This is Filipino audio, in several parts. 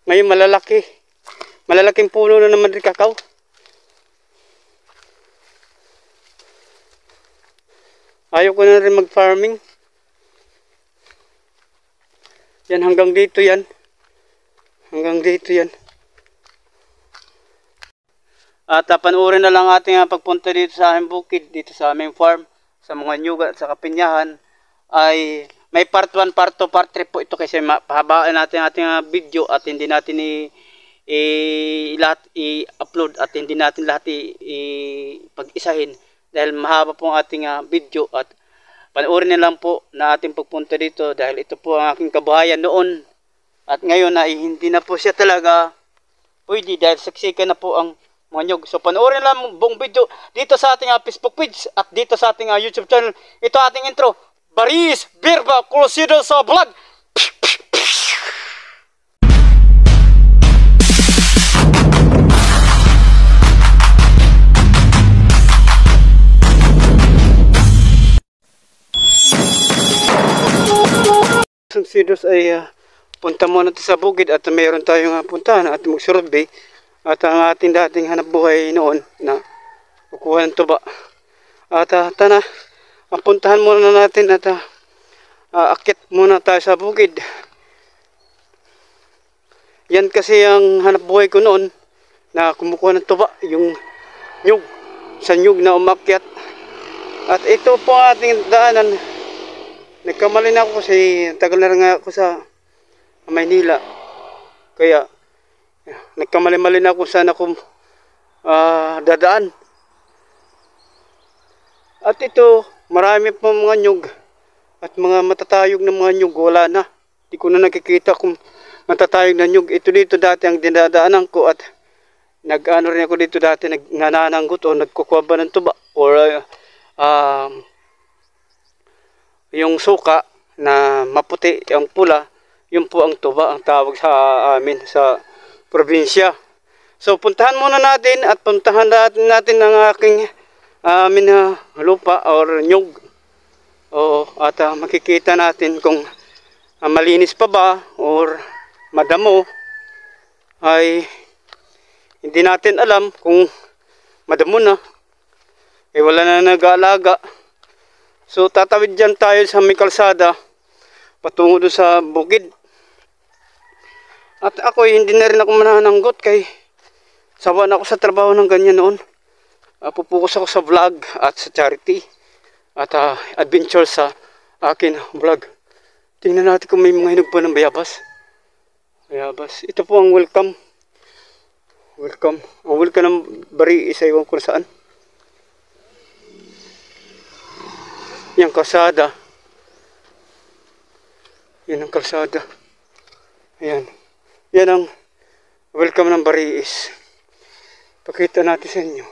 Ngayon malalaki. Malalaking puno na naman rin kakao. Ayaw ko na rin mag-farming. Yan, hanggang dito yan. Hanggang dito yan. At panoorin na lang ating pagpunta dito sa aming bukid, dito sa aming farm, sa mga nyuga at sa kapinyahan. Ay may part 1, part 2, part 3 po ito kasi pahabaan natin ating video at hindi natin lahat i-upload at hindi natin lahat pag-isahin dahil mahaba po ang ating video. At panoorin na lang po na ating pagpunta dito dahil ito po ang aking kabahayan noon at ngayon ay hindi na po siya talaga pwede dahil saksikan na po ang mga nyug. So panoorin lang buong video dito sa ating Facebook page at dito sa ating YouTube channel. Ito ating intro, Baris Birba Crusader sa vlog. Crusaders ay punta muna sa bukid at mayroon tayong puntahan at mag-survey at ang ating dating hanap buhay noon na kukuha ng tuba. At tana, puntahan muna natin at akit muna tayo sa bukid. Yan kasi ang hanap buhay ko noon na kumukuha ng tuba, yung nyug, sa nyug na umakyat. At ito po ang ating daanan. Nagkamali na ako kasi tagal na rin ako sa Maynila. Kaya nagkamali-mali na ako saan ako dadaan. At ito, marami pa mga nyug at mga matatayog na mga nyug, wala na. Hindi ko na nakikita kung matatayog na nyug. Ito dito dati ang dinadaanan ko at nag-ano rin ako dito dati, nanananggot o nagkukuha ba ng tuba or yung suka na maputi, ang pula, yun po ang tuba, ang tawag sa amin sa probinsya. So puntahan muna natin at puntahan natin ang aking lupa or nyug. Oo, at makikita natin kung malinis pa ba or madamo. Ay hindi natin alam kung madamo na. Wala na nag-aalaga. So tatawid dyan tayo sa may kalsada patungo doon sa bukid. At ako hindi na rin ako manananggot kay sawa na ako sa trabaho ng ganyan noon. Pupukus ako sa vlog at sa charity at adventure sa akin vlog. Tingnan natin kung may mga hinog pa ng bayabas. Bayabas. Ito po ang welcome. Welcome. Ang welcome ng bari isa iwan ko saan. Yung kalsada. Yan ang kalsada. Ayan. Yan ang welcome ng Bariis. Pakita natin sa inyo.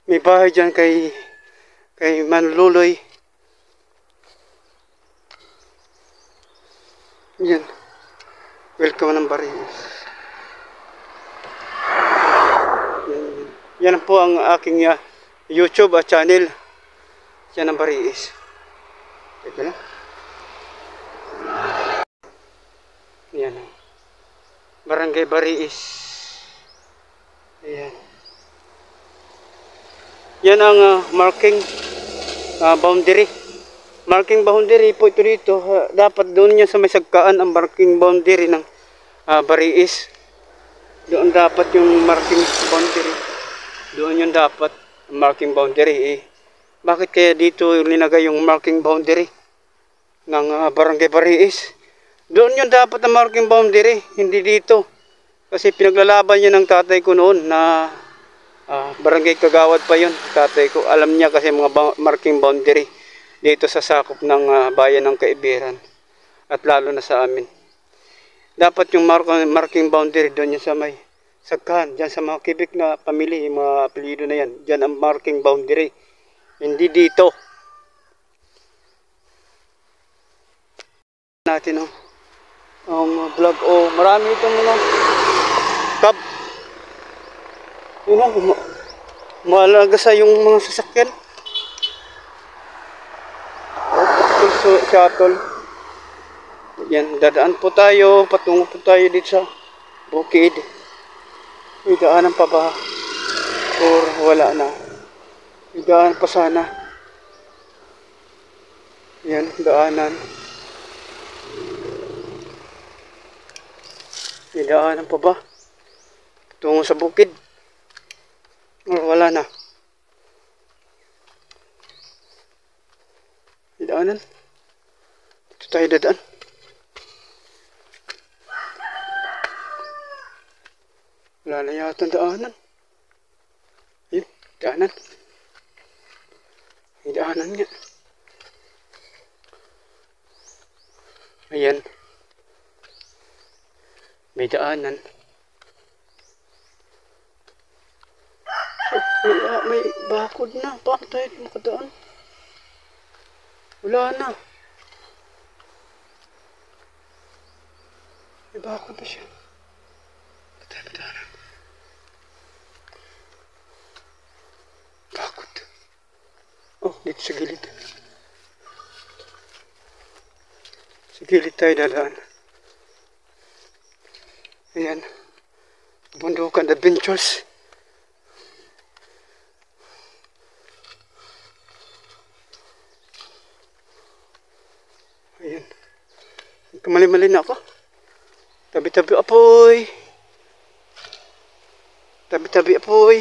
May bahay dyan kay Manluloy. Yan. Welcome ng Bariis. Yan po ang aking YouTube channel. Yan ang Bariis. Ito na. Yan. Barangay Bariis. Ayan. Yan ang marking boundary. Marking boundary po ito dito. Dapat doon niya sa may sagkaan ang marking boundary ng Bariis. Doon dapat yung marking boundary. Doon yung dapat marking boundary. Bakit kaya dito linagay yung marking boundary ng Barangay Bariis? Doon yung dapat ang marking boundary, hindi dito. Kasi pinaglalaban niya ng tatay ko noon na Barangay Kagawad pa yun. Tatay ko, alam niya kasi mga marking boundary dito sa sakop ng bayan ng Kaibiran. At lalo na sa amin. Dapat yung marking boundary doon yung sa may sagkan. Diyan sa mga Quebec na pamilya, yung mga apelyido na yan. Diyan ang marking boundary. Hindi dito. Natin ang vlog. Marami itong mga cab. Mahalaga sa yung mga sasakyan. Shuttle. Yan, dadaan po tayo, patungo po tayo dito sa bukid. May daanan pa ba? Or wala na? May daan pa sana. Yan, daanan. May daanan pa ba? Patungo sa bukid. Or wala na? May daanan. Dito tayo dadaan. Wala na yata ang daanan. Yun, daanan. May daanan nga. Ayan. May daanan. May bakod na. Paano tayo makadaan? Wala na. May bakod na siya. Tayo madaanan. Bakod. Oh, dito sa gilid. Sa gilid tayo dadaan. Ayan. Bundukan Adventures. Ayan. Kamali-mali na ako. Tabi-tabi apoy. Tabi-tabi apoy.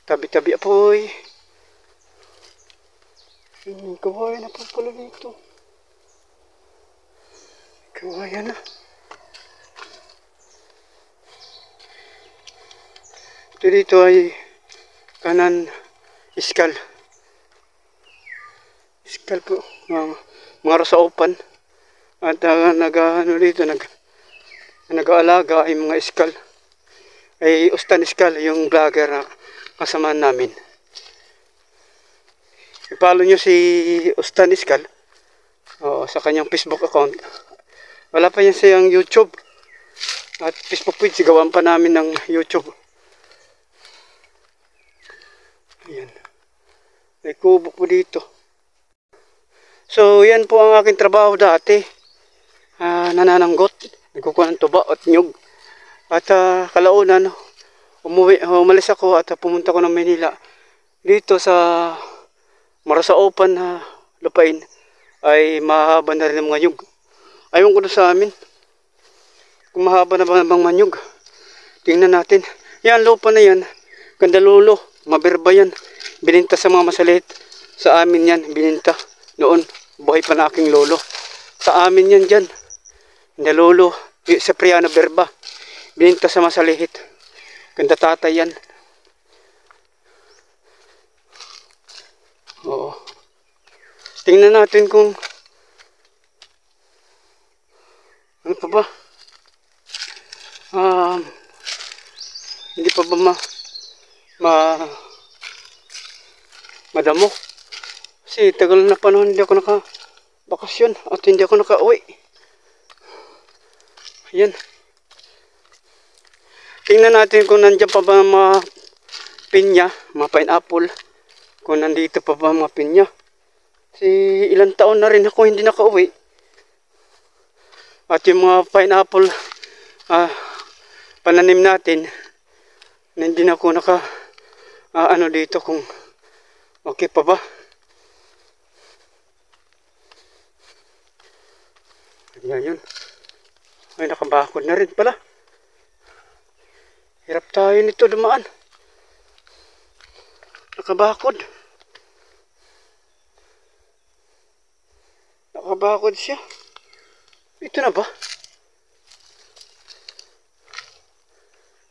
Tabi-tabi apoy. Kawayan na po pala dito. Kawayan na. Ito dito ay kanan iskal. Iskal po. Mga rasaupan. At nag-aalaga ay mga iskal. Ay Ustan Iskal, yung vlogger na kasama namin. I-follow nyo si Ustan Iskal sa kanyang Facebook account. Wala pa yan siyang YouTube. At Facebook page, gawan pa namin ng YouTube. Ayan. May kubo po dito. So, yan po ang aking trabaho dati. Nanananggot. Nagkukuha ng tuba at nyug. At kalaunan, umalis ako at pumunta ko ng Manila. Dito sa Marasaupan na lupain ay mahaba na rin ang mga nyug. Ayaw ko na sa amin. Kung mahaba na bang manyug. Tingnan natin. Yan, lupa na yan. Gandalolo. Maberba yan. Bininta sa mga masalit. Sa amin yan. Bininta. Noon. Buhay pa na aking lolo. Sa amin yan dyan. Gandalolo. Sa Priana Berba. Bininta sa masalihit. Ganda tatay yan. Oo. Tingnan natin kung ano pa ba? Hindi pa ba madamo? Kasi tagal na panahon hindi ako naka-bakasyon at hindi ako naka-uwi. Ayan. Tingnan natin kung nandiyan pa ba mga pinya, mga pineapple. Kung nandito pa ba mga pinya. Kasi ilang taon na rin ako hindi nakauwi. At yung mga pineapple pananim natin, hindi na ako dito kung okay pa ba. Ayan yun. Ay, nakabakod na rin pala. Hirap tayo nito dumaan. Nakabakod. Nakabakod siya. Ito na ba?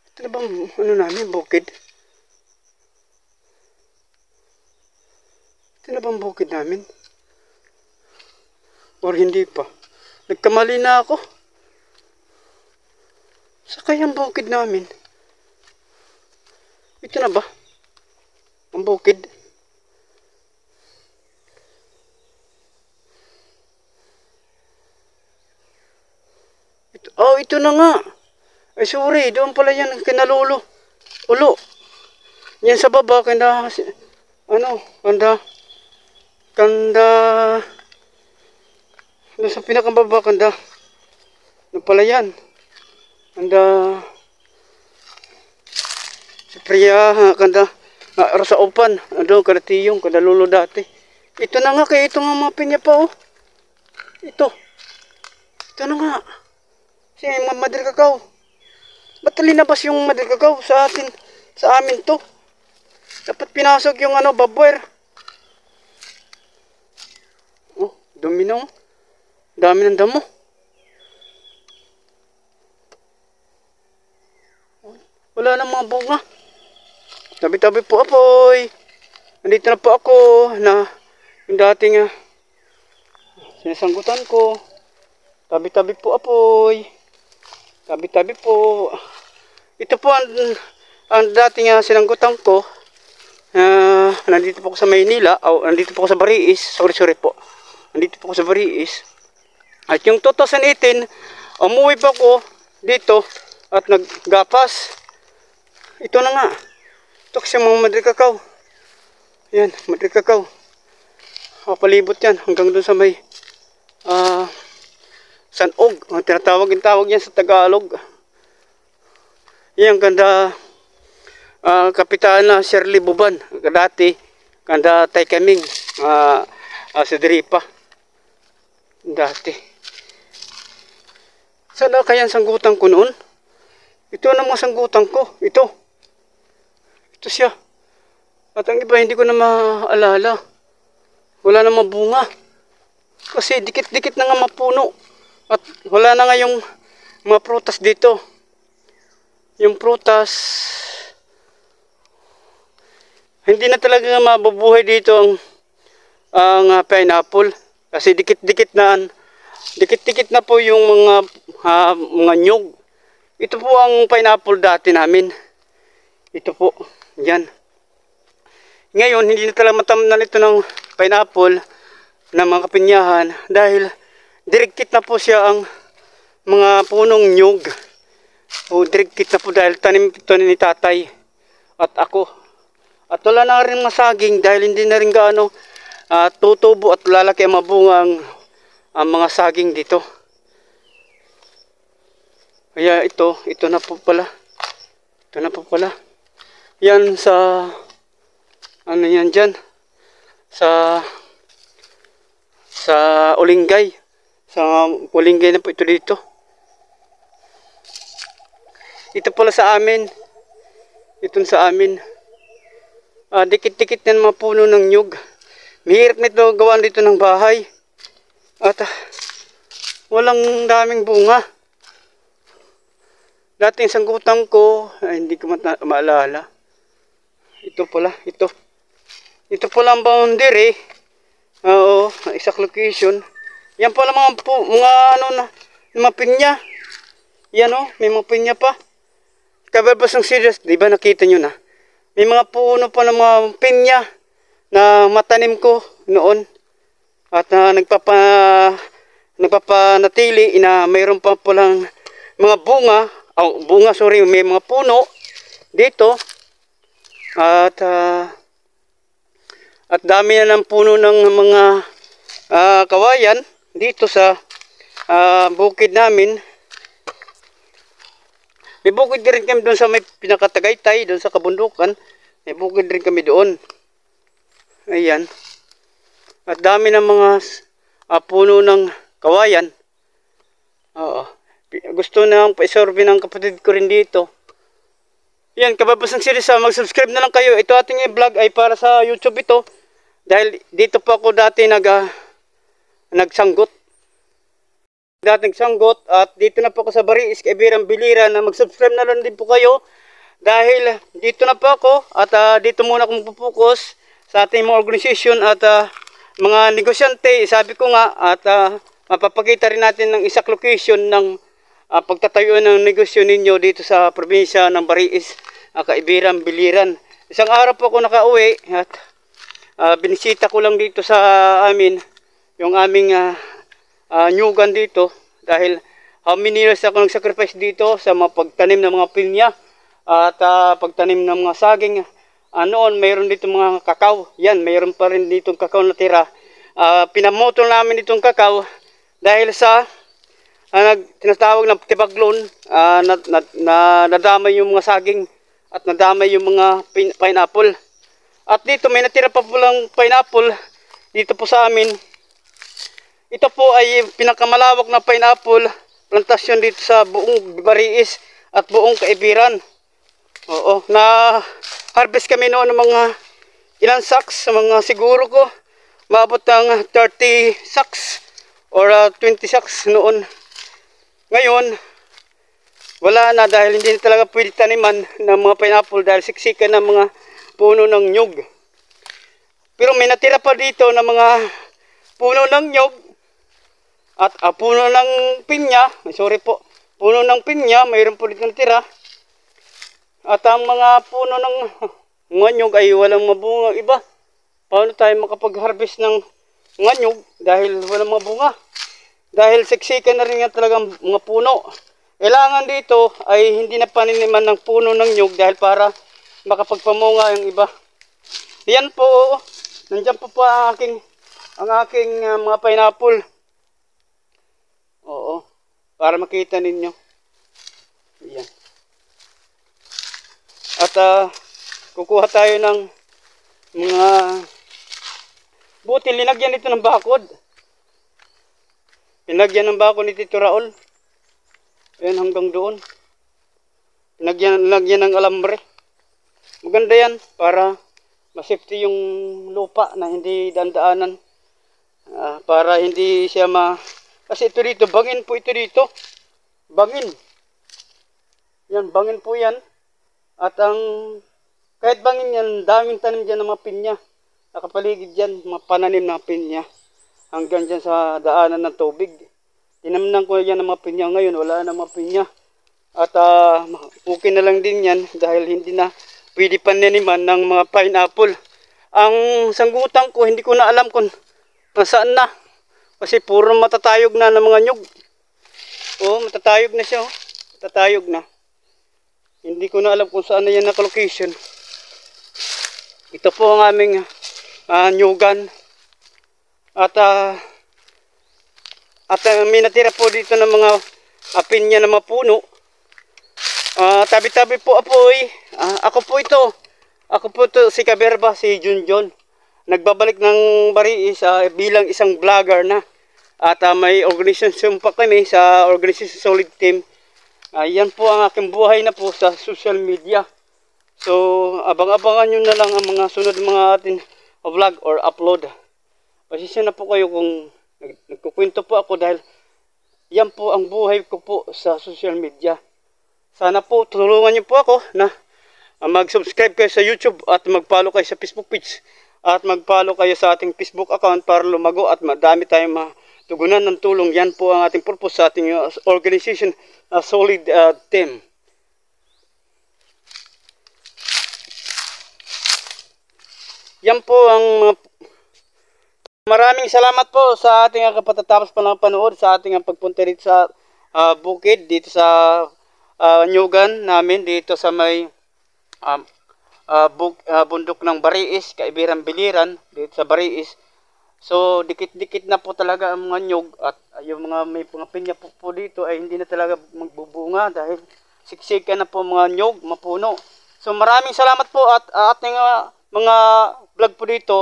Ito na bang ano namin, bukid? Ito na bang bukid namin? Or hindi pa? Nagkamali na ako. Sa kayang bukid namin? Ito na ba? Ang bukid? Ito na nga. Ay, sorry. Doon pala yan. Kinalolo. Ulo. Yan sa baba, kanda, sa pinakababa, kanda, ano pala yan? Kanda, sa Priya, kanda, sa upan, kada tiyong, kada lulo dati. Ito na nga, kaya ito nga mga pinya pa, oh. Ito na nga. Siya yung Madre Cacao. Ba't linabas yung Madre Cacao sa amin to? Dapat pinasok yung babware. Oh, dumi na, oh. Dami ng damo. Wala na mga bunga. Tabi-tabi po, apoy. Nandito na po ako na yung dating sinasanggutan ko. Tabi-tabi po, apoy. Tabi-tabi po. Ito po ang dating sinanggutan ko. Nandito po ako sa Maynila. Nandito po ako sa Bariis. Sorry po. Nandito po ako sa Bariis. At yung 2018, umuwi pa ako dito at naggapas. Ito na nga. Ito kasi mga Madre Cacao. Yan, Madre Cacao. Palibot yan hanggang dun sa may Sanog. Tinatawag yan sa Tagalog. Yan, ganda Kapitan na Shirley Buban. Dati, ganda tay kaming sa Diripa. Dati. Saan na kaya ang sanggutan ko noon? Ito na mga sanggutan ko. Ito siya. At ang iba hindi ko na maalala. Wala na mabunga. Kasi dikit-dikit na nga mapuno. At wala na nga yung mga prutas dito. Yung prutas, hindi na talaga mabubuhay dito ang pineapple. Kasi dikit-dikit na po yung mga nyug. Ito po ang pineapple dati namin. Ito po. Yan. Ngayon, hindi na talaga matamnan ito ng pineapple na mga kapinyahan dahil direktit na po siya ang mga punong nyug. O direktit na po dahil tanim ito ni tatay at ako. At wala na rin masaging dahil hindi na rin gaano tutubo at lalaki ang mabunga ang mga saging dito. Kaya ito na po pala. Ito na po pala. Yan sa yan dyan sa Olingay, sa Olingay na po ito dito. Ito pala sa amin, sa amin, dikit-dikit na mga puno ng nyug. Mahirap nito gawan dito ng bahay at walang daming bunga. Dating sanggutan ko hindi ko maalala. Ito pala, ito pala ang boundary. Oo, exact location. Yan pala mga pinya. Yan may mga pinya pa. Kababas ng serious, di ba nakita nyo na? May mga puno pa ng mga pinya na matanim ko noon. At nagpapanatili na mayroon pa palang mga bunga. May mga puno dito. At dami na ng puno ng mga kawayan dito sa bukid namin. May bukid rin kami doon sa may pinakatagaytay, doon sa kabundukan. May bukid rin kami doon. Ayan. At dami ng mga puno ng kawayan. Oo. Gusto na pa-isorbe ng kapatid ko rin dito. Yan, kababas ng series, mag-subscribe na lang kayo. Ito ating vlog ay para sa YouTube ito. Dahil dito po ako dati nagsanggot. Dating sanggot at dito na po ako sa Bariis, Kaibirang Biliran, na mag-subscribe na lang din po kayo. Dahil dito na po ako at dito muna akong pupukus sa ating mga organisasyon at mga negosyante. Sabi ko nga at mapapakita rin natin ng isang location ng pagtatayo ng negosyo ninyo dito sa probinsya ng Bariis, Kaibirang Biliran. Isang araw po ako nakauwi at binisita ko lang dito sa amin yung aming nyugan dito dahil how many years ako nag-sacrifice dito sa mga pagtanim ng mga pinya at pagtanim ng mga saging noon mayroon dito mga kakao. Yan, mayroon pa rin dito kakao na tira. Pinamotol namin itong kakao dahil sa tinatawag na tibaglon, nadamay yung mga saging at nadamay yung mga pineapple. At dito may natira pa pulang pineapple dito po sa amin. Ito po ay pinakamalawak na pineapple plantasyon dito sa buong Bariis at buong Kaibiran. Oo, na harvest kami noon ng mga ilang sacks, sa mga siguro ko maabot ng 30 sacks or 20 sacks noon. Ngayon, wala na dahil hindi na talaga pwede taniman ng mga pineapple dahil siksikan ng mga puno ng nyug. Pero may natira pa dito na mga puno ng nyug at puno ng pinya. Puno ng pinya, mayroon po dito natira. At ang mga puno ng mga nyug ay walang mabunga iba. Paano tayo makapag-harvest ng mga nyug dahil walang mabunga? Dahil siksikan na rin nga talagang mga puno. Kailangan dito ay hindi na paniniman ng puno ng nyug dahil para makapagpamunga yung iba. Yan po, nandiyan po ang aking mga pineapple. Oo, para makita ninyo. Yan. At kukuha tayo ng mga buti, linagyan ito ng bakod. Linagyan ng bakod ni Tito Raul. Ayan hanggang doon. Linagyan ng alambre. Maganda yan para masafety yung lupa na hindi dandaanan. Para hindi siya kasi ito dito, bangin po ito dito. Bangin. Yan, bangin po yan. At kahit bangin yan, daming tanim dyan ng mga pinya. Nakapaligid dyan, mga pananim ng pinya. Hanggang dyan sa daanan ng tubig. Tinamnan ko yan ng mga pinya. Ngayon, wala na mga pinya. At okay na lang din yan dahil hindi na pwede pananiman ng mga pineapple. Ang sanggutan ko, hindi ko na alam kung nasaan na. Kasi puro matatayog na ng mga nyug. Oo, matatayog na siya. Matatayog na. Hindi ko na alam kung saan na yan naka-location. Ito po ang aming nyugan. At may natira po dito ng mga pinya na mga puno. Tabi-tabi po apoy. Ako po ito. Ako po ito, si Kaberba, si Junjon. Nagbabalik ng Bariis bilang isang vlogger na. At may organisasyon pa kami sa Organization Solid Team. Yan po ang aking buhay na po sa social media. So, abang-abangan nyo na lang ang mga sunod mga ating vlog or upload. Pasensya na po kayo kung nagkukwento po ako dahil yan po ang buhay ko po sa social media. Sana po tulungan nyo po ako na mag-subscribe kayo sa YouTube at mag-follow kayo sa Facebook page. At mag-follow kayo sa ating Facebook account para lumago at madami tayong matugunan ng tulong. Yan po ang ating purpose sa ating organization, Solid Team. Yan po ang maraming salamat po sa ating kapatatapos pa ng panood sa ating pagpunta dito sa bukid, dito sa nyugan namin, dito sa may bundok ng Bariis, Kaibiran Biliran, dito sa Bariis. So dikit-dikit na po talaga ang mga nyug at yung mga may mga pinya po dito ay hindi na talaga magbubunga dahil siksikan na po mga nyug, mapuno. So maraming salamat po at ating mga vlog po dito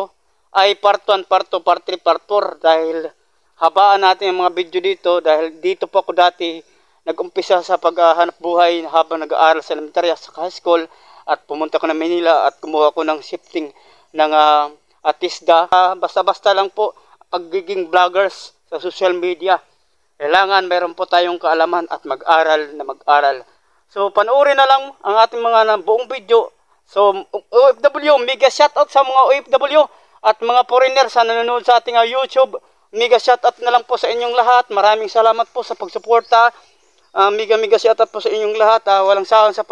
ay part 1, part 2, part 3, part 4 dahil habaan natin ang mga video dito dahil dito po ako dati nag-umpisa sa paghahanap buhay habang nag-aaral sa elementarya sa high school at pumunta ko na Manila at kumuha ko ng shifting ng artista. Basta-basta lang po pagiging vloggers sa social media. Kailangan meron po tayong kaalaman at mag-aral na mag-aral. So panoorin na lang ang ating mga buong video. So OFW, mega shoutout sa mga OFW at mga foreigner sa nanonood sa ating YouTube. Mega shoutout na lang po sa inyong lahat. Maraming salamat po sa pagsuporta. Mega shoutout po sa inyong lahat. Walang sawang sa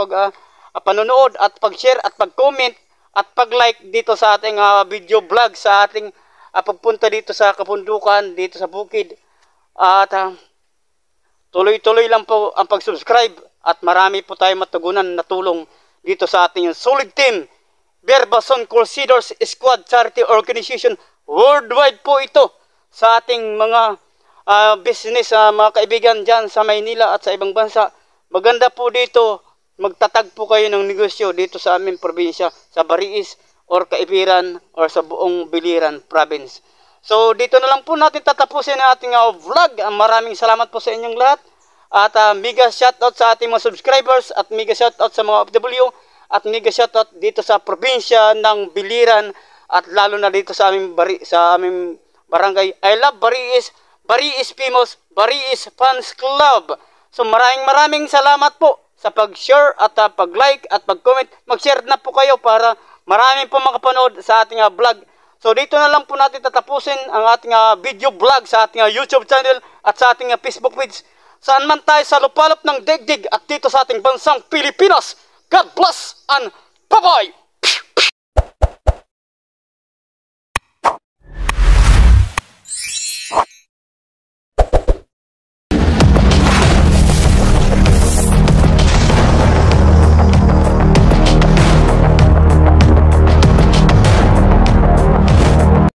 panonood at pag-share at pag-comment at pag-like dito sa ating video vlog sa ating pagpunta dito sa kapundukan, dito sa bukid. At tuloy-tuloy lang po ang pag-subscribe at marami po tayong matugunan na tulong dito sa ating Solid Team Verbason Crusaders Squad Charity Organization. Worldwide po ito sa ating mga business, mga kaibigan dyan sa Maynila at sa ibang bansa. Maganda po dito, magtatag po kayo ng negosyo dito sa aming probinsya, sa Bariis or Kaibiran or sa buong Biliran Province. So dito na lang po natin tatapusin ang ating vlog. Maraming salamat po sa inyong lahat. At mega shoutout sa ating mga subscribers at mega shoutout sa mga OFW at mega shoutout dito sa probinsya ng Biliran at lalo na dito sa aming barangay. I love Bariis, Bariis Famous, Bariis Fans Club. So maraming salamat po sa pag-share at pag-like at pag-comment. Mag-share na po kayo para marami po makapanood sa ating vlog. So dito na lang po natin tatapusin ang ating video vlog sa ating YouTube channel at sa ating Facebook page. Saan man tayo sa lupalop ng daigdig at dito sa ating bansang Pilipinas. God bless and bye-bye!